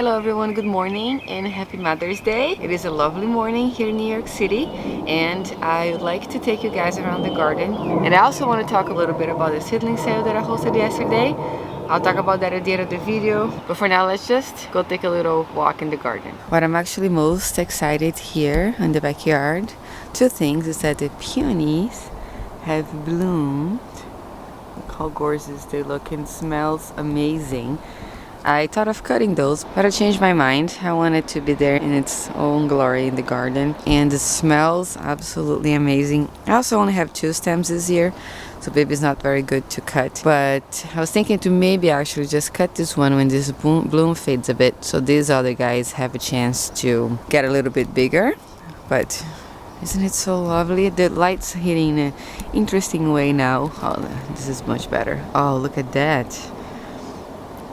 Hello everyone, good morning and happy Mother's Day. It is a lovely morning here in New York City and I would like to take you guys around the garden. And I also want to talk a little bit about the seedling sale that I hosted yesterday. I'll talk about that at the end of the video. But for now, let's just go take a little walk in the garden. What I'm actually most excited here in the backyard, two things, is that the peonies have bloomed. Look how gorgeous they look and smells amazing. I thought of cutting those, but I changed my mind. I want it to be there in its own glory in the garden. And it smells absolutely amazing. I also only have 2 stems this year, so maybe it's not very good to cut. But I was thinking to maybe actually just cut this one when this bloom fades a bit, so these other guys have a chance to get a little bit bigger. But isn't it so lovely? The light's hitting in an interesting way now. Oh, this is much better. Oh, look at that.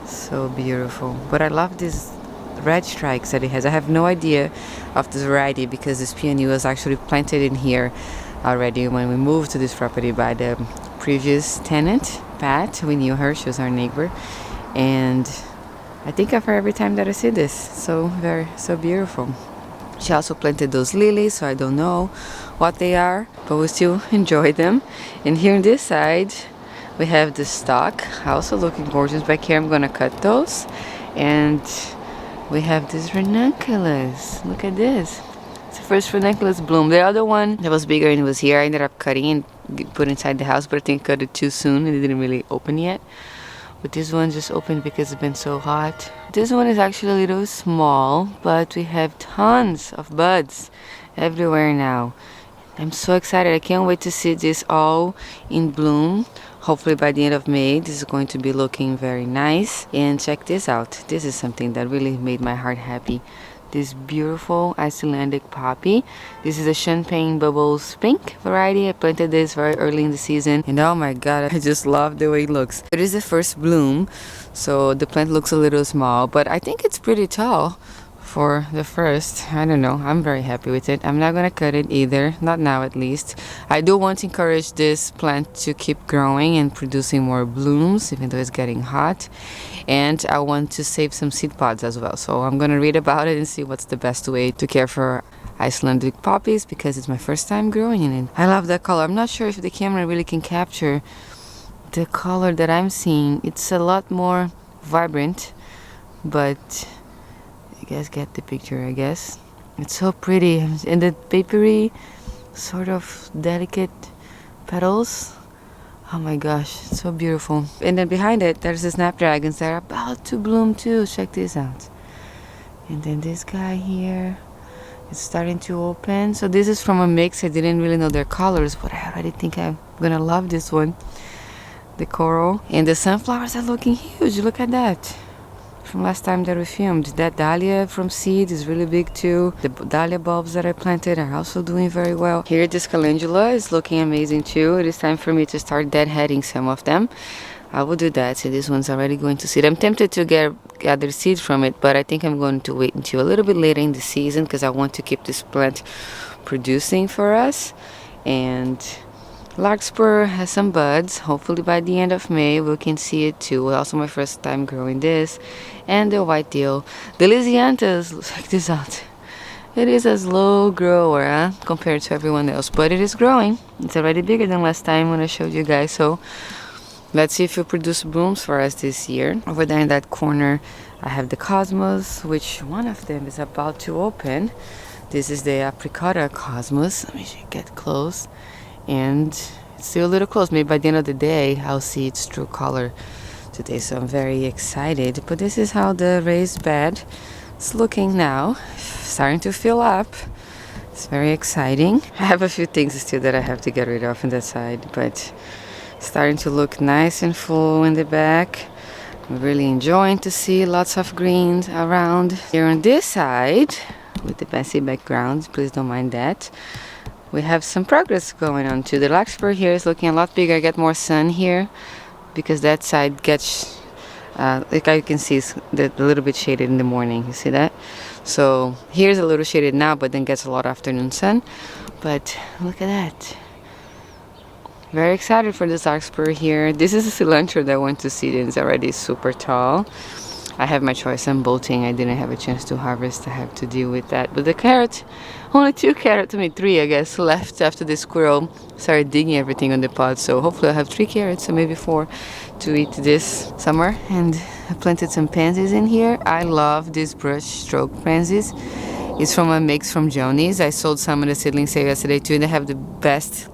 So beautiful. But I love these red strikes that it has. I have no idea of this variety because this peony was actually planted in here already when we moved to this property by the previous tenant, Pat. We knew her, she was our neighbor, and I think of her every time that I see this. So beautiful. She also planted those lilies, so I don't know what they are, but we still enjoy them. And here on this side we have the stock, also looking gorgeous back here. I'm gonna cut those. And we have this ranunculus. Look at this. It's the first ranunculus bloom. The other one that was bigger and was here, I ended up cutting and put inside the house, but I think I cut it too soon and it didn't really open yet. But this one just opened because it's been so hot. This one is actually a little small, but we have tons of buds everywhere now. I'm so excited. I can't wait to see this all in bloom. Hopefully by the end of May, this is going to be looking very nice. And check this out. This is something that really made my heart happy. This beautiful Icelandic poppy. This is a champagne bubbles pink variety. I planted this very early in the season. And oh my god, I just love the way it looks. It is the first bloom, so the plant looks a little small, but I think it's pretty tall for the first. I don't know, I'm very happy with it. I'm not gonna cut it either, not now at least. I do want to encourage this plant to keep growing and producing more blooms even though it's getting hot, and I want to save some seed pods as well, so I'm gonna read about it and see what's the best way to care for Icelandic poppies because it's my first time growing in it. I love that color. I'm not sure if the camera really can capture the color that I'm seeing. It's a lot more vibrant, but you guys get the picture, I guess. It's so pretty, and the papery, sort of delicate petals. Oh my gosh, it's so beautiful. And then behind it, there's the snapdragons that are about to bloom too. Check this out. And then this guy here, it's starting to open. So this is from a mix. I didn't really know their colors, but I already think I'm gonna love this one. The coral. And the sunflowers are looking huge. Look at that. From last time that we filmed. That dahlia from seed is really big too. The dahlia bulbs that I planted are also doing very well. Here this calendula is looking amazing too. It is time for me to start deadheading some of them. I will do that. See, this one's already going to seed. I'm tempted to gather seeds from it, but I think I'm going to wait until a little bit later in the season because I want to keep this plant producing for us. And larkspur has some buds. Hopefully by the end of May we can see it too. Also my first time growing this. And the white deal. The Lysianthus, check this out. It is a slow grower compared to everyone else, but it is growing. It's already bigger than last time when I showed you guys. So let's see if it produce blooms for us this year. Over there in that corner I have the cosmos, which one of them is about to open. This is the apricota cosmos. Let me get close. And it's still a little close. Maybe by the end of the day I'll see its true color today, so I'm very excited. But this is how the raised bed is looking now. Starting to fill up. It's very exciting. I have a few things still that I have to get rid of on that side, but starting to look nice and full in the back. I'm really enjoying to see lots of greens around. Here on this side, with the messy background, please don't mind that, we have some progress going on too. The larkspur here is looking a lot bigger. I get more sun here because that side gets, like you can see, it's a little bit shaded in the morning. You see that? So here's a little shaded now, but then gets a lot of afternoon sun. But look at that. Very excited for this larkspur here. This is a cilantro that I went to seed and it's already super tall. I have my choice. I'm bolting. I didn't have a chance to harvest. I have to deal with that. But the carrot, only 2 carrots, I mean 3 I guess, left after the squirrel started digging everything on the pot. So hopefully I'll have 3 carrots, or maybe 4, to eat this summer. And I planted some pansies in here. I love these brush stroke pansies. It's from a mix from Joni's. I sold some in the seedling sale yesterday too, and they have the best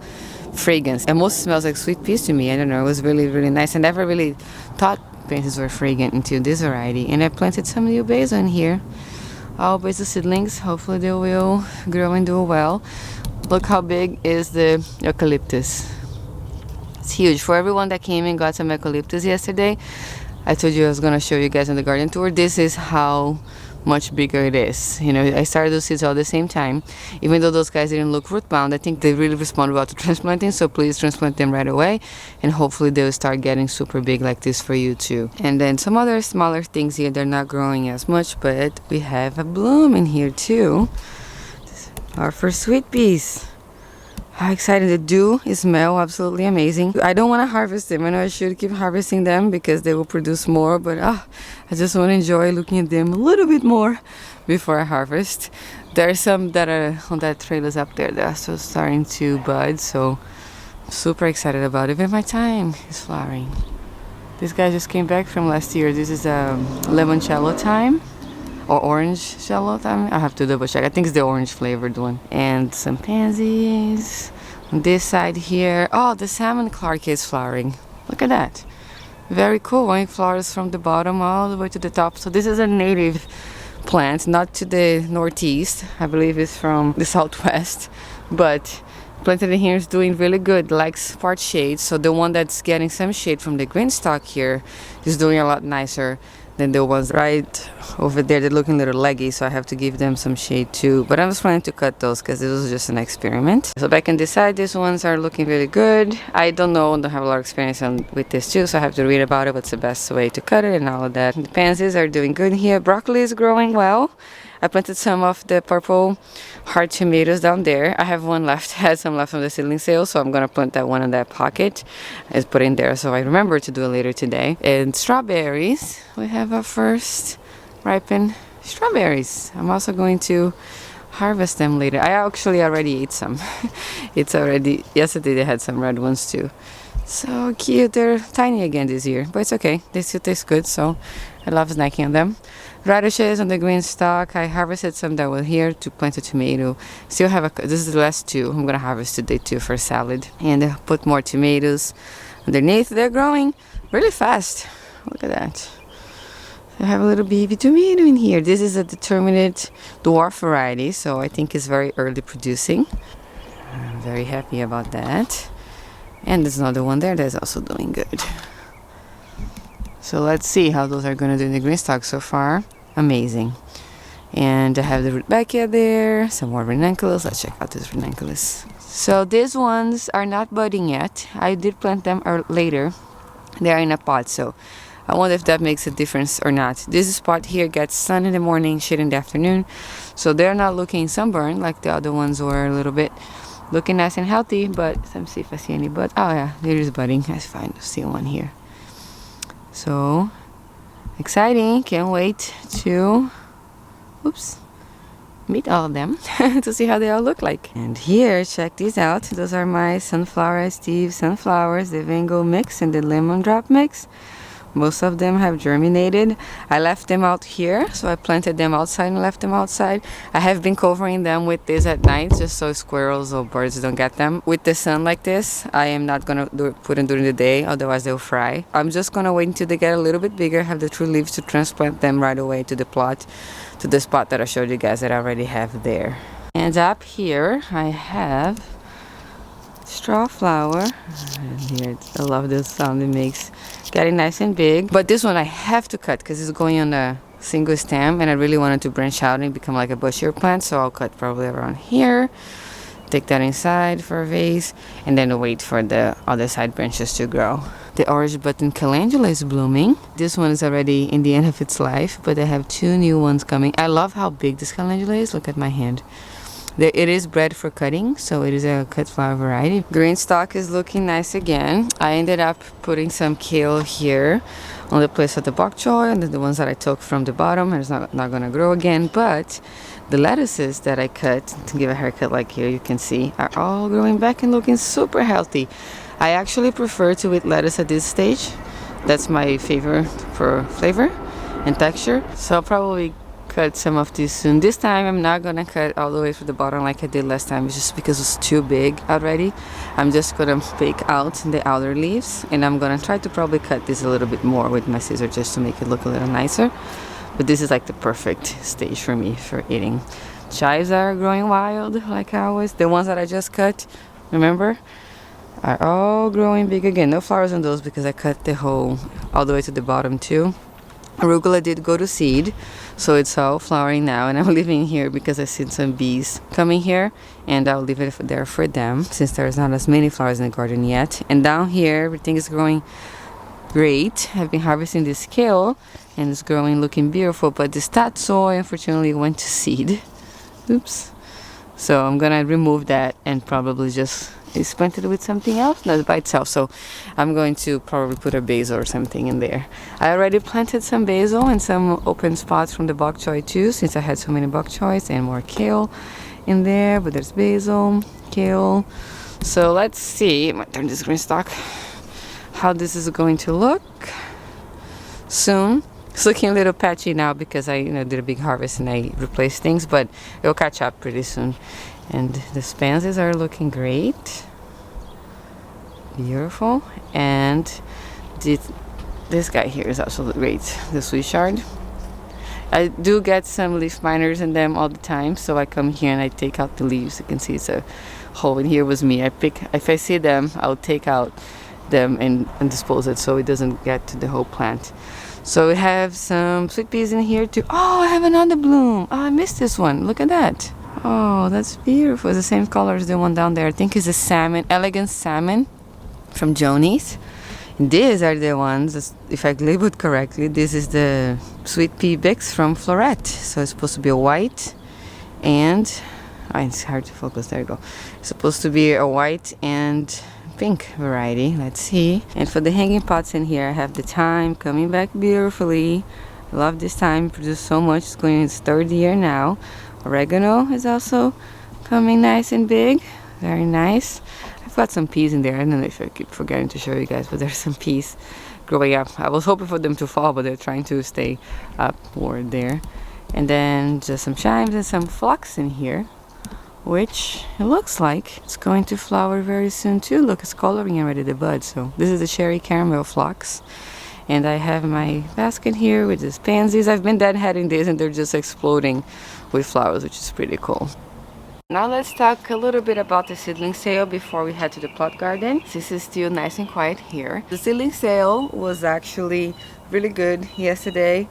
fragrance. It most smells like sweet peas to me. I don't know. It was really, really nice. I never really thought pansies were fragrant until this variety. And I planted some new basil in here. All basil seedlings. Hopefully they will grow and do well. Look how big is the eucalyptus. It's huge. For everyone that came and got some eucalyptus yesterday, I told you I was going to show you guys on the garden tour. This is how much bigger it is. You know, I started those seeds all at the same time. Even though those guys didn't look root bound, I think they really respond well to transplanting, so please transplant them right away, and hopefully they'll start getting super big like this for you too. And then some other smaller things here, they're not growing as much, but we have a bloom in here too. Our first sweet peas. How exciting. The dew smell absolutely amazing. I don't want to harvest them. I know I should keep harvesting them because they will produce more, but I just want to enjoy looking at them a little bit more before I harvest. There are some that are on that trailers up there that are still starting to bud, so I'm super excited about it. Even my thyme is flowering. This guy just came back from last year. This is a limoncello thyme. Or orange shallot. I have to double check. I think it's the orange flavored one. And some pansies. On this side here. Oh, the salmon clark is flowering. Look at that. Very cool. It flowers from the bottom all the way to the top. So this is a native plant, not to the northeast. I believe it's from the southwest. But planted in here is doing really good. Likes part shade. So the one that's getting some shade from the green stalk here is doing a lot nicer than the ones right over there. They're looking a little leggy, so I have to give them some shade too. But I was planning to cut those because this was just an experiment. So back on this side, these ones are looking really good. I don't have a lot of experience with this too, so I have to read about it, what's the best way to cut it and all of that. The pansies are doing good here. Broccoli is growing well. I planted some of the purple heart tomatoes down there. I have one left, had some left from the seedling sale, so I'm gonna plant that one in that pocket. I just put in there, so I remember to do it later today. And strawberries, we have our first ripened strawberries. I'm also going to harvest them later. I actually already ate some. It's already, yesterday they had some red ones too. So cute. They're tiny again this year, but it's okay. They still taste good, so I love snacking on them. Radishes on the green stalk. I harvested some that were here to plant a tomato. Still have this is the last 2. I'm gonna harvest today too for salad. And put more tomatoes underneath. They're growing really fast. Look at that. I have a little baby tomato in here. This is a determinate dwarf variety, so I think it's very early producing. I'm very happy about that. And there's another one there that's also doing good. So let's see how those are going to do in the green stalk so far. Amazing. And I have the rudbeckia there, some more ranunculus. Let's check out this ranunculus. So these ones are not budding yet. I did plant them later. They are in a pot, so I wonder if that makes a difference or not. This spot here gets sun in the morning, shade in the afternoon. So they're not looking sunburned like the other ones were a little bit. Looking nice and healthy, but let's see if I see any bud. Oh yeah, there is budding. I see one here. So exciting. Can't wait to meet all of them to see how they all look like. And here, check these out. Those are my sunflower Steve sunflowers, the Vango mix and the lemon drop mix. Most of them have germinated. I left them out here, so I planted them outside and left them outside. I have been covering them with this at night just so squirrels or birds don't get them. With the sun like this, I am not gonna put them during the day, otherwise they'll fry. I'm just gonna wait until they get a little bit bigger, have the true leaves to transplant them right away to the plot, to the spot that I showed you guys that I already have there. And up here I have straw flower. And here, I love this sound it makes. Getting nice and big. But this one I have to cut because it's going on a single stem and I really wanted to branch out and become like a bushier plant, so I'll cut probably around here. Take that inside for a vase and then wait for the other side branches to grow. The orange button calendula is blooming. This one is already in the end of its life, but I have 2 new ones coming. I love how big this calendula is. Look at my hand. It is bred for cutting, so it is a cut flower variety. Green stalk is looking nice again. I ended up putting some kale here on the place of the bok choy, and the ones that I took from the bottom, and it's not gonna grow again. But the lettuces that I cut to give a haircut, like here you can see, are all growing back and looking super healthy. I actually prefer to eat lettuce at this stage. That's my favorite for flavor and texture. So I'll probably cut some of these soon. This time I'm not gonna cut all the way from the bottom like I did last time. It's just because it's too big already. I'm just gonna pick out the outer leaves, and I'm gonna try to probably cut this a little bit more with my scissor just to make it look a little nicer. But this is like the perfect stage for me for eating. Chives are growing wild like always. The ones that I just cut, remember, are all growing big again. No flowers on those because I cut the whole all the way to the bottom too. Arugula did go to seed, so it's all flowering now, and I'm leaving here because I see some bees coming here, and I'll leave it there for them since there's not as many flowers in the garden yet. And down here everything is growing great. I've been harvesting this kale and it's growing, looking beautiful, but this tatsoi unfortunately went to seed. Oops. So I'm gonna remove that and probably just plant it with something else, not by itself. So I'm going to probably put a basil or something in there. I already planted some basil and some open spots from the bok choy too, since I had so many bok choys, and more kale in there. But there's basil, kale. So let's see. I'm gonna turn this green stalk. How this is going to look soon. It's looking a little patchy now because I did a big harvest and I replaced things, but it'll catch up pretty soon. And the pansies are looking great, beautiful. And this guy here is also great, the sweet shard. I do get some leaf miners in them all the time, so I come here and I take out the leaves. You can see it's a hole in here was me. If I see them, I'll take out them and dispose it so it doesn't get to the whole plant. So we have some sweet peas in here too. Oh, I have another bloom. Oh, I missed this one. Look at that. Oh, that's beautiful. It's the same color as the one down there. I think it's a salmon, elegant salmon from Joni's. These are the ones, if I labeled correctly, this is the sweet pea Bix from Floret. So it's supposed to be a white and, it's hard to focus, there you go. It's supposed to be a white and pink variety. Let's see. And for the hanging pots in here, I have the thyme coming back beautifully. I love this thyme, produced so much. It's going in its third year now. Oregano is also coming nice and big. Very nice. I've got some peas in there. I don't know if I keep forgetting to show you guys, but there's some peas growing up. I was hoping for them to fall, but they're trying to stay upward there. And then just some chimes and some phlox in here, which it looks like it's going to flower very soon too. Look, it's coloring already the bud. So this is the cherry caramel phlox. And I have my basket here with these pansies. I've been deadheading these and they're just exploding with flowers, which is pretty cool. Now let's talk a little bit about the seedling sale before we head to the plot garden. This is still nice and quiet here. The seedling sale was actually really good yesterday.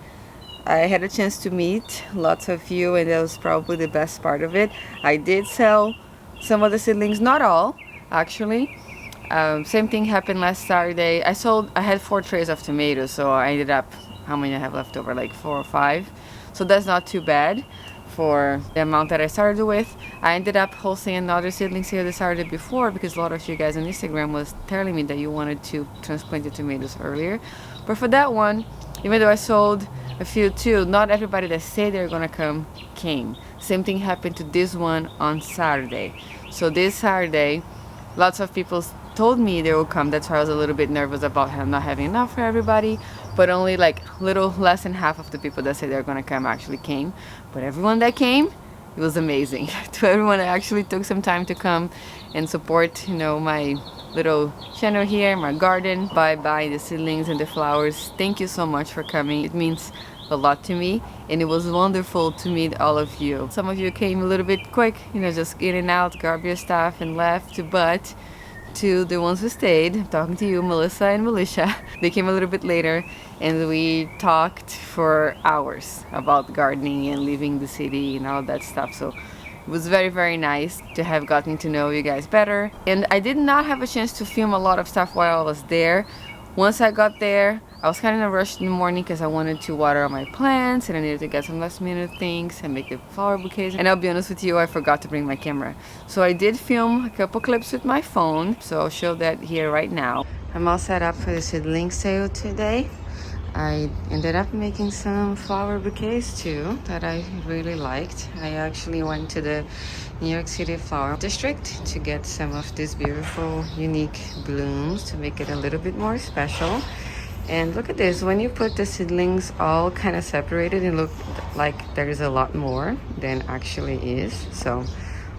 I had a chance to meet lots of you, and that was probably the best part of it. I did sell some of the seedlings, not all actually. Same thing happened last Saturday. I had 4 trays of tomatoes, so I ended up, how many I have left over, like 4 or 5. So that's not too bad for the amount that I started with. I ended up hosting another seedling sale the Saturday before because a lot of you guys on Instagram was telling me that you wanted to transplant your tomatoes earlier. But for that one, even though I sold a few too, not everybody that said they're gonna come came. Same thing happened to this one on Saturday. So this Saturday, lots of people told me they will come. That's why I was a little bit nervous about not having enough for everybody, but only like little less than half of the people that said they're gonna come actually came. But everyone that came, it was amazing. To everyone that actually took some time to come and support, my little channel here, my garden, by buying the seedlings and the flowers. Thank you so much for coming. It means a lot to me, and it was wonderful to meet all of you. Some of you came a little bit quick, just in and out, grab your stuff and left, but to the ones who stayed, I'm talking to you, Melissa and Melisha, they came a little bit later and we talked for hours about gardening and leaving the city and all that stuff. So it was very, very nice to have gotten to know you guys better. And I did not have a chance to film a lot of stuff while I was there. Once I got there, I was kind of in a rush in the morning because I wanted to water all my plants and I needed to get some last minute things and make the flower bouquets. And I'll be honest with you, I forgot to bring my camera. So I did film a couple clips with my phone, so I'll show that here right now. I'm all set up for the seedling sale today. I ended up making some flower bouquets too that I really liked. I actually went to the New York City Flower District to get some of these beautiful, unique blooms to make it a little bit more special. And look at this, when you put the seedlings all kind of separated, it looked like there is a lot more than actually is. So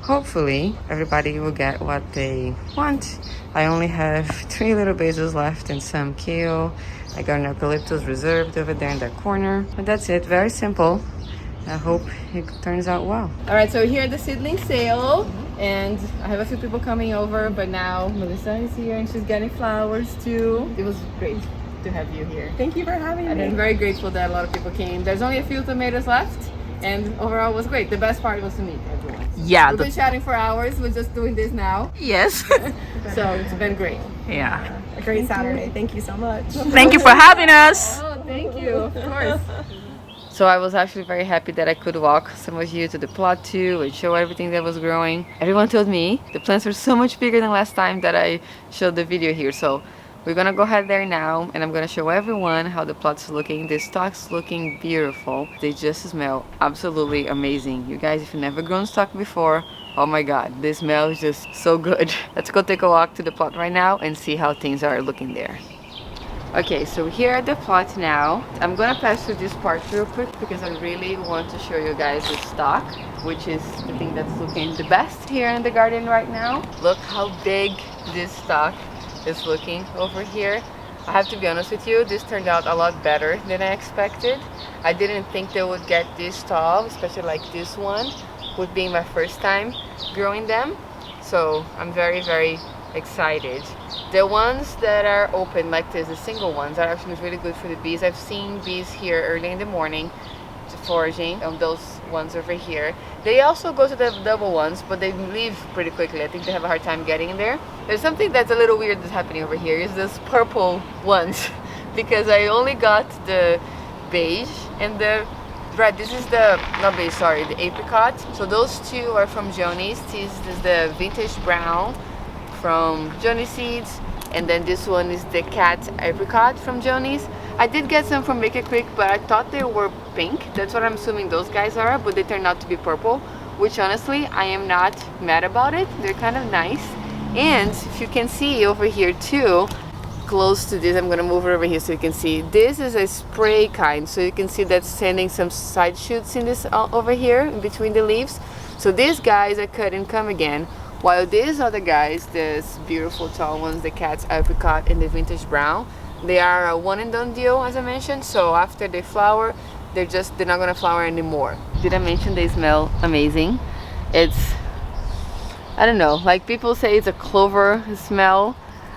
hopefully everybody will get what they want. I only have 3 little basils left and some kale. I got an eucalyptus reserved over there in that corner. But that's it, very simple. I hope it turns out well. All right, so here at the seedling sale, and I have a few people coming over, but now Melissa is here and she's getting flowers too. It was great to have you here. Thank you for having me. And I'm very grateful that a lot of people came. There's only a few tomatoes left, and overall it was great. The best part was to meet everyone. Yeah. We've been chatting for hours. We're just doing this now. Yes. So it's been great. Yeah. A great Saturday. Thank you so much. Thank you for having us. Oh, thank you. Of course. So I was actually very happy that I could walk some of you to the plot too and show everything that was growing. Everyone told me the plants were so much bigger than last time that I showed the video here. So we're gonna go ahead there now and I'm gonna show everyone how the plot's looking. The stock's looking beautiful. They just smell absolutely amazing. You guys, if you've never grown stock before, oh my god, this smell is just so good. Let's go take a walk to the plot right now and see how things are looking there. Okay, so here at the plot now, I'm gonna pass through this part real quick because I really want to show you guys the stock, which is the thing that's looking the best here in the garden right now. Look how big this stock is looking over here. I have to be honest with you, this turned out a lot better than I expected. I didn't think they would get this tall, especially like this one, with being my first time growing them. So I'm very, very excited. The ones that are open like this, the single ones, are actually really good for the bees. I've seen bees here early in the morning foraging on those ones over here. They also go to the double ones, but they leave pretty quickly. I think they have a hard time getting in there. There's something that's a little weird that's happening over here is those purple ones because I only got the beige and the red. This is the, not beige, sorry, the apricot. So those two are from Joni's. This is the vintage brown from Joni Seeds, and then this one is the cat apricot from Joni's. I did get some from Make It Quick, but I thought they were pink. That's what I'm assuming those guys are, but they turned out to be purple, which honestly, I am not mad about it. They're kind of nice. And if you can see over here too, close to this, I'm gonna move it over here so you can see. This is a spray kind, so you can see that's sending some side shoots in this over here in between the leaves. So these guys are cut and come again. While these other guys, these beautiful tall ones, the cat's apricot and the vintage brown, they are a one and done deal, as I mentioned. So after they flower, they're not gonna flower anymore. Did I mention they smell amazing? It's, I don't know, like people say it's a clover smell.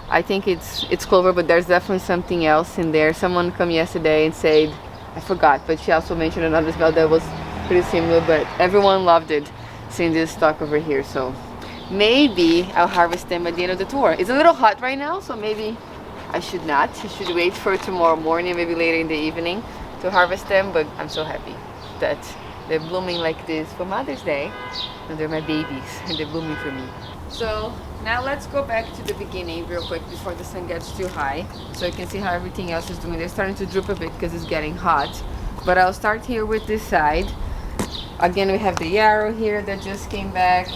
I think it's clover, but there's definitely something else in there. Someone came yesterday and said, I forgot, but she also mentioned another smell that was pretty similar, but everyone loved it seeing this stock over here. So maybe I'll harvest them at the end of the tour. It's a little hot right now, so maybe I should not. I should wait for tomorrow morning, maybe later in the evening to harvest them, but I'm so happy that they're blooming like this for Mother's Day, and they're my babies, and they're blooming for me. So now let's go back to the beginning real quick before the sun gets too high, so you can see how everything else is doing. They're starting to droop a bit because it's getting hot, but I'll start here with this side. Again, we have the yarrow here that just came back.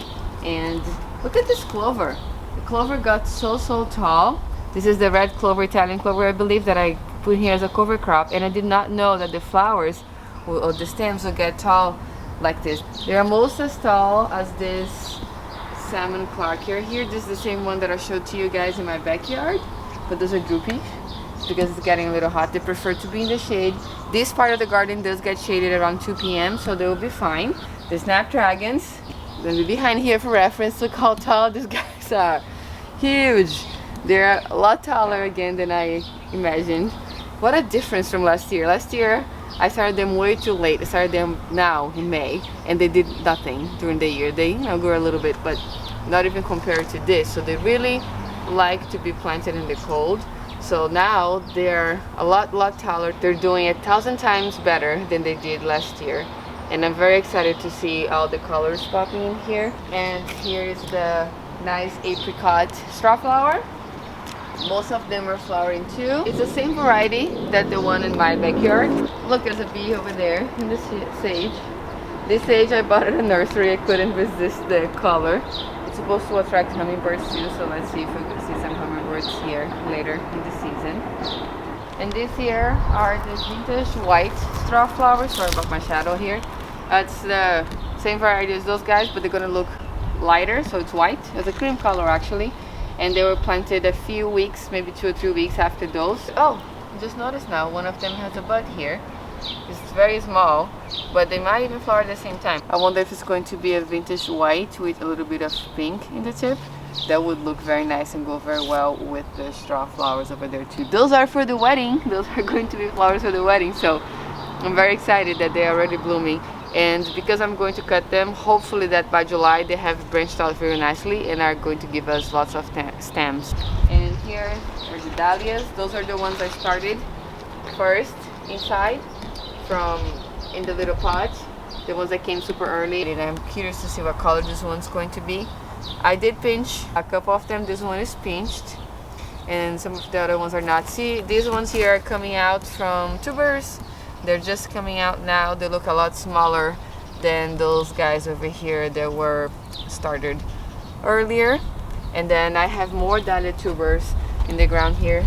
And look at this clover. The clover got so tall. This is the red clover, Italian clover, I believe, that I put here as a cover crop, and I did not know that the flowers or the stems will get tall like this. They are almost as tall as this salmon clarkia here. This is the same one that I showed to you guys in my backyard, but those are droopy because it's getting a little hot. They prefer to be in the shade. This part of the garden does get shaded around 2 p.m., so they will be fine. The snapdragons, gonna be behind here for reference. Look how tall these guys are. Huge. They're a lot taller again than I imagined. What a difference from last year. Last year I started them way too late. I started them now in May, and they did nothing during the year. They grew a little bit, but not even compared to this. So they really like to be planted in the cold. So now they're a lot taller. They're doing 1,000 times better than they did last year. And I'm very excited to see all the colors popping in here. And here is the nice apricot straw flower. Most of them are flowering too. It's the same variety that the one in my backyard. Look, there's a bee over there in the sage. This sage I bought at a nursery. I couldn't resist the color. It's supposed to attract hummingbirds too, so let's see if we can see some hummingbirds here later in the season. And this here are the vintage white straw flowers. Sorry about my shadow here. It's the same variety as those guys, but they're gonna look lighter, so it's white. It's a cream color actually. And they were planted a few weeks, maybe 2 or 3 weeks after those. Oh, just noticed now, one of them has a bud here. It's very small, but they might even flower at the same time. I wonder if it's going to be a vintage white with a little bit of pink in the tip. That would look very nice and go very well with the straw flowers over there too. Those are for the wedding. Those are going to be flowers for the wedding. So I'm very excited that they are already blooming. And because I'm going to cut them, hopefully that by July they have branched out very nicely and are going to give us lots of stems. And here are the dahlias. Those are the ones I started first inside from in the little pot. The ones that came super early. And I'm curious to see what color this one's going to be. I did pinch a couple of them. This one is pinched and some of the other ones are not. See, these ones here are coming out from tubers. They're just coming out now. They look a lot smaller than those guys over here that were started earlier. And then I have more dahlia tubers in the ground here.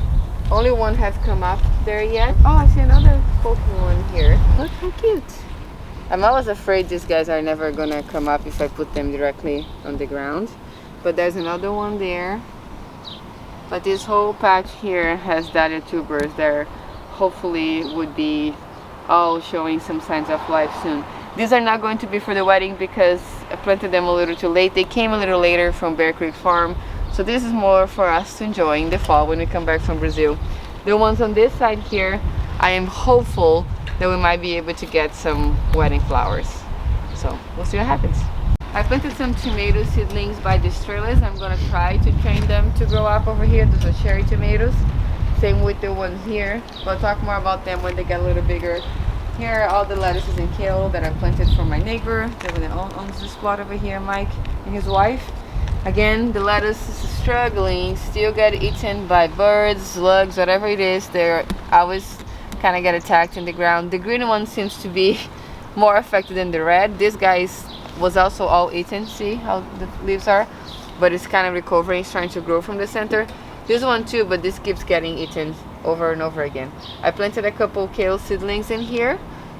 Only one have come up there yet. Oh, I see another poking one here. Look how cute. I'm always afraid these guys are never gonna come up if I put them directly on the ground. But there's another one there. But this whole patch here has dahlia tubers. There hopefully would be all showing some signs of life soon. These are not going to be for the wedding because I planted them a little too late. They came a little later from Bear Creek Farm. So this is more for us to enjoy in the fall when we come back from Brazil. The ones on this side here, I am hopeful that we might be able to get some wedding flowers. So we'll see what happens. I planted some tomato seedlings by the trellis. I'm gonna try to train them to grow up over here. Those are cherry tomatoes. Same with the ones here. We'll talk more about them when they get a little bigger. Here are all the lettuces and kale that I planted for my neighbor that owns this plot over here, Mike and his wife. Again, the lettuce is struggling, still get eaten by birds, slugs, whatever it is. They're always kind of get attacked in the ground. The green one seems to be more affected than the red. This guy was also all eaten. See how the leaves are? But it's kind of recovering. It's trying to grow from the center. This one too, but this keeps getting eaten over and over again. I planted a couple kale seedlings in here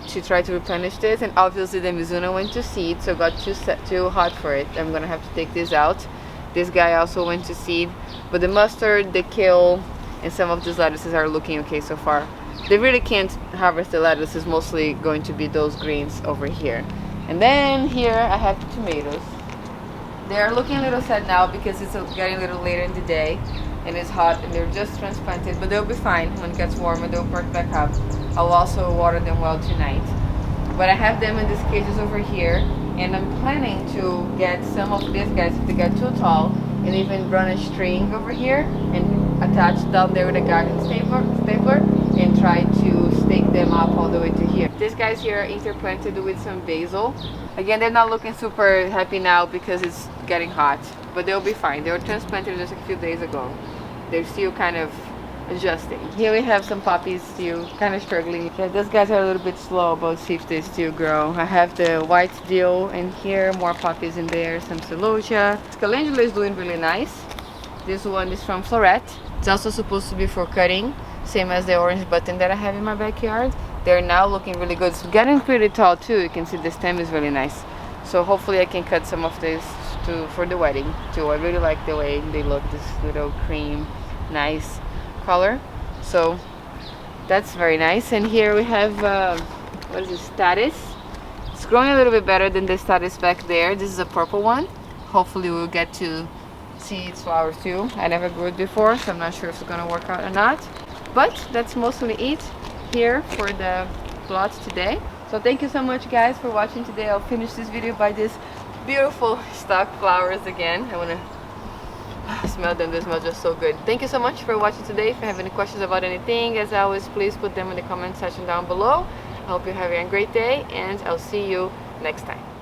to try to replenish this, and obviously the Mizuna went to seed, so it got too hot for it. I'm gonna have to take this out. This guy also went to seed, but the mustard, the kale, and some of these lettuces are looking okay so far. They really can't harvest the lettuce. It's mostly going to be those greens over here. And then here I have the tomatoes. They're looking a little sad now because it's getting a little later in the day and it's hot and they're just transplanted, but they'll be fine when it gets warmer. They'll perk back up. I'll also water them well tonight. But I have them in these cages over here, and I'm planning to get some of these guys if they get too tall and even run a string over here and attach down there with a garden stapler and try to stake them up all the way to here. These guys here are interplanted with some basil. Again, they're not looking super happy now because it's getting hot, but they'll be fine. They were transplanted just a few days ago. They're still kind of adjusting. Here we have some poppies still kind of struggling. Yeah, those guys are a little bit slow, but see if they still grow. I have the white dill in here, more poppies in there, some celosia. Calendula is doing really nice. This one is from Floret. It's also supposed to be for cutting, same as the orange button that I have in my backyard. They're now looking really good. It's getting pretty tall too. You can see the stem is really nice. So hopefully I can cut some of this for the wedding too. I really like the way they look, this little cream, nice color. So that's very nice. And here we have what is this, status. It's growing a little bit better than the status back there. This is a purple one. Hopefully we'll get to see its flowers too. I never grew it before, so I'm not sure if it's gonna work out or not. But that's mostly it here for the plot today. So thank you so much guys for watching today. I'll finish this video by this beautiful stock flowers again. I wanna smell them. They smell just so good. Thank you so much for watching today. If you have any questions about anything, as always, please put them in the comment section down below. I hope you're having a great day, and I'll see you next time.